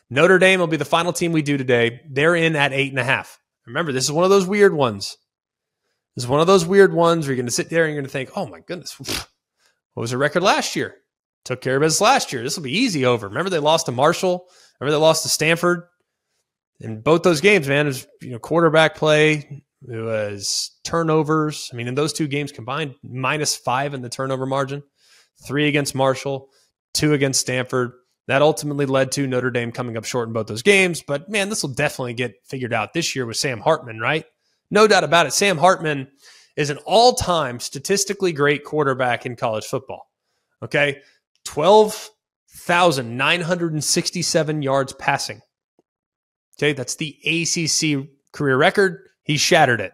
Notre Dame will be the final team we do today. They're in at 8.5. Remember, this is one of those weird ones. This is one of those weird ones where you're going to sit there and you're going to think, oh my goodness, what was their record last year? Took care of business last year. This will be easy over. Remember they lost to Marshall. Remember they lost to Stanford. In both those games, man, it was quarterback play. It was turnovers. I mean, in those two games combined, -5 in the turnover margin, 3 against Marshall, 2 against Stanford. That ultimately led to Notre Dame coming up short in both those games. But, man, this will definitely get figured out this year with Sam Hartman, right? No doubt about it. Sam Hartman is an all-time statistically great quarterback in college football. Okay? 12,967 yards passing. Okay? That's the ACC career record. He shattered it.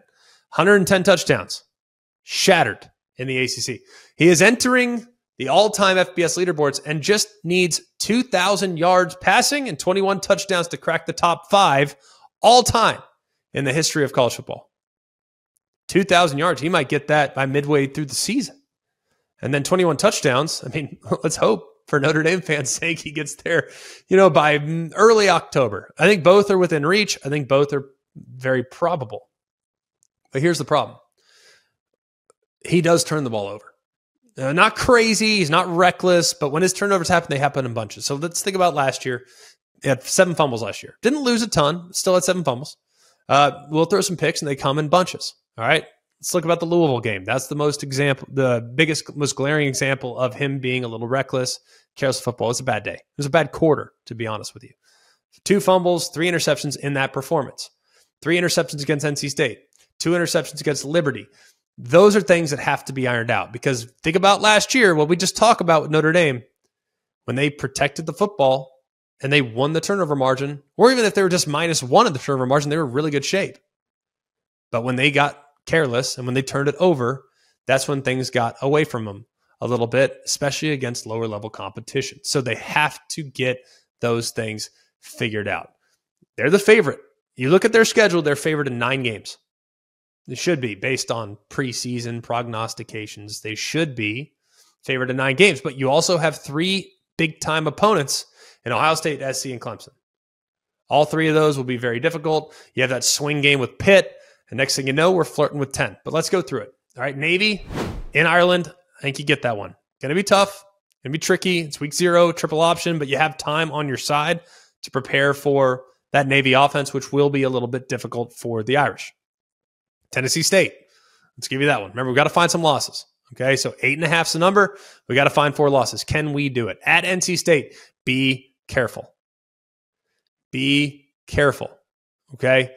110 touchdowns. Shattered in the ACC. He is entering the all-time FBS leaderboards and just needs 2,000 yards passing and 21 touchdowns to crack the top 5 all-time in the history of college football. 2,000 yards. He might get that by midway through the season. And then 21 touchdowns. I mean, let's hope for Notre Dame fans' sake he gets there, by early October. I think both are within reach. I think both are very probable. But here's the problem. He does turn the ball over. Not crazy. He's not reckless. But when his turnovers happen, they happen in bunches. So let's think about last year. He had 7 fumbles last year. Didn't lose a ton. Still had 7 fumbles. We'll throw some picks, and they come in bunches. All right? Let's look about the Louisville game. That's the biggest, most glaring example of him being a little reckless, careless of football. It's a bad day. It was a bad quarter, to be honest with you. 2 fumbles, 3 interceptions in that performance. 3 interceptions against NC State. 2 interceptions against Liberty. Those are things that have to be ironed out because think about last year, what we just talked about with Notre Dame, when they protected the football and they won the turnover margin, or even if they were just -1 in the turnover margin, they were in really good shape. But when they got careless and when they turned it over, that's when things got away from them a little bit, especially against lower level competition. So they have to get those things figured out. They're the favorite. You look at their schedule, they're favored in 9 games. It should be based on preseason prognostications. They should be favored in 9 games, but you also have 3 big-time opponents in Ohio State, SC, and Clemson. All 3 of those will be very difficult. You have that swing game with Pitt, and next thing you know, we're flirting with 10. But let's go through it. All right, Navy in Ireland. I think you get that one. Going to be tough. Going to be tricky. It's week 0, triple option, but you have time on your side to prepare for that Navy offense, which will be a little bit difficult for the Irish. Tennessee State. Let's give you that one. Remember, we've got to find some losses. Okay, so 8.5 is the number. We got to find 4 losses. Can we do it? At NC State, be careful. Be careful. Okay?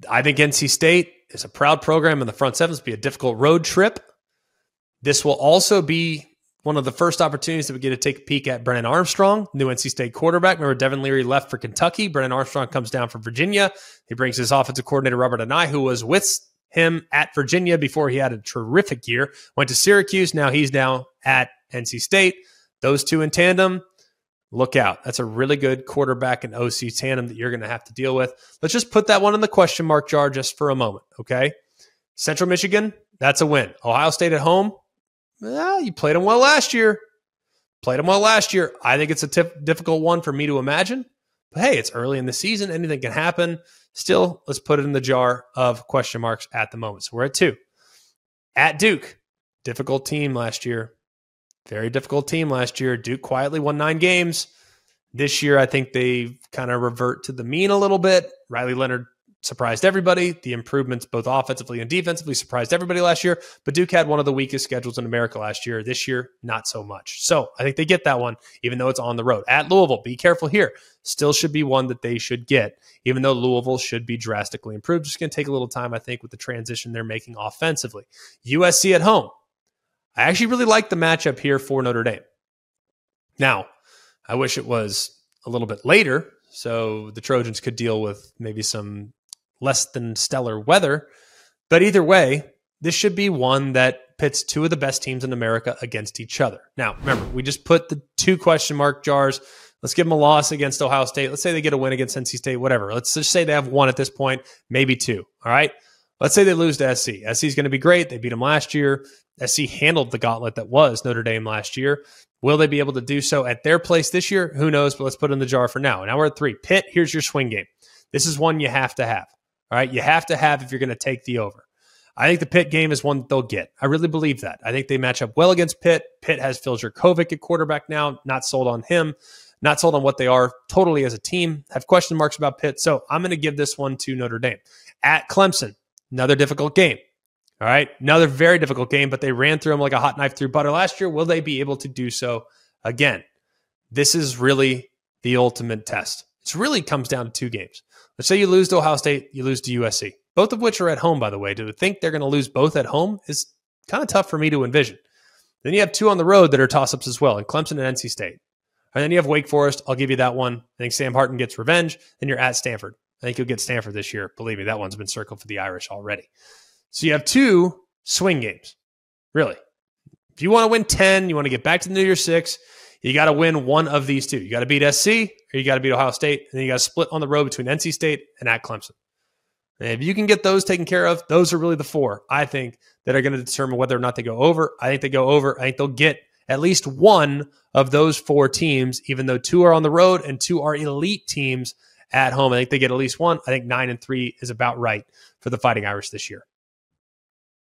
I think NC State is a proud program in the front 7s. It'll be a difficult road trip. This will also be one of the first opportunities that we get to take a peek at Brennan Armstrong, new NC State quarterback. Remember, Devin Leary left for Kentucky. Brennan Armstrong comes down from Virginia. He brings his offensive coordinator, Robert Anae, who was with him at Virginia before he had a terrific year. Went to Syracuse. Now he's at NC State. Those 2 in tandem, look out. That's a really good quarterback and OC tandem that you're going to have to deal with. Let's just put that one in the question mark jar just for a moment, okay? Central Michigan, that's a win. Ohio State at home, you played them well last year. I think it's a difficult one for me to imagine. But hey, it's early in the season. Anything can happen. Still, let's put it in the jar of question marks at the moment. So we're at 2. At Duke, difficult team last year. Very difficult team last year. Duke quietly won 9 games. This year, I think they kind of revert to the mean a little bit. Riley Leonard surprised everybody. The improvements both offensively and defensively surprised everybody last year. But Duke had one of the weakest schedules in America last year. This year, not so much. So I think they get that one, even though it's on the road. At Louisville, be careful here. Still should be one that they should get, even though Louisville should be drastically improved. Just going to take a little time, I think, with the transition they're making offensively. USC at home. I actually really like the matchup here for Notre Dame. Now, I wish it was a little bit later so the Trojans could deal with maybe some less than stellar weather. But either way, this should be one that pits 2 of the best teams in America against each other. Now, remember, we just put the 2 question mark jars. Let's give them a loss against Ohio State. Let's say they get a win against NC State, whatever. Let's just say they have 1 at this point, maybe 2. All right? Let's say they lose to SC. SC is going to be great. They beat them last year. SC handled the gauntlet that was Notre Dame last year. Will they be able to do so at their place this year? Who knows, but let's put it in the jar for now. Now we're at 3. Pitt, here's your swing game. This is one you have to have. All right, you have to have if you're going to take the over. I think the Pitt game is one that they'll get. I really believe that. I think they match up well against Pitt. Pitt has Phil Jurkovec at quarterback now. Not sold on him. Not sold on what they are totally as a team. Have question marks about Pitt. So I'm going to give this one to Notre Dame. At Clemson, another difficult game. All right, another very difficult game, but they ran through them like a hot knife through butter last year. Will they be able to do so again? This is really the ultimate test. It really comes down to 2 games. Let's say you lose to Ohio State, you lose to USC, both of which are at home, by the way. To think they're going to lose both at home is kind of tough for me to envision. Then you have 2 on the road that are toss-ups as well, in Clemson and NC State. And then you have Wake Forest. I'll give you that one. I think Sam Hartman gets revenge. Then you're at Stanford. I think you'll get Stanford this year. Believe me, that one's been circled for the Irish already. So you have 2 swing games, really. If you want to win 10, you want to get back to the New Year's 6, you got to win one of these 2. You got to beat SC or you got to beat Ohio State, and then you got to split on the road between NC State and at Clemson. And if you can get those taken care of, those are really the 4, I think, that are going to determine whether or not they go over. I think they go over. I think they'll get at least one of those 4 teams, even though 2 are on the road and 2 are elite teams at home. I think they get at least one. I think 9-3 is about right for the Fighting Irish this year.